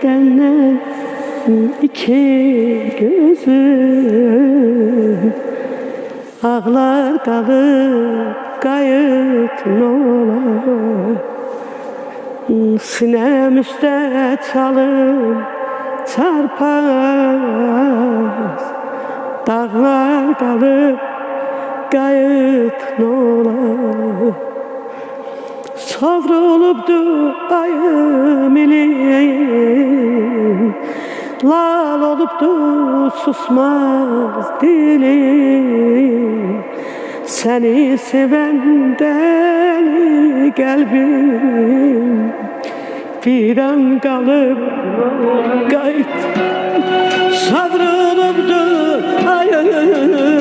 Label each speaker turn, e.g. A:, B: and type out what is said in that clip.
A: Denen iki gözüm ağlar kalıp kayıt nolar. Sinem üstte çalıp çarpaz, dağlar kalıp kayıt nolar. Savrulubdu ayım ilim, lal olubdu susmaz dilim. Seni sevenden kalbim viran kalıp kayıt. Savrulubdu ayım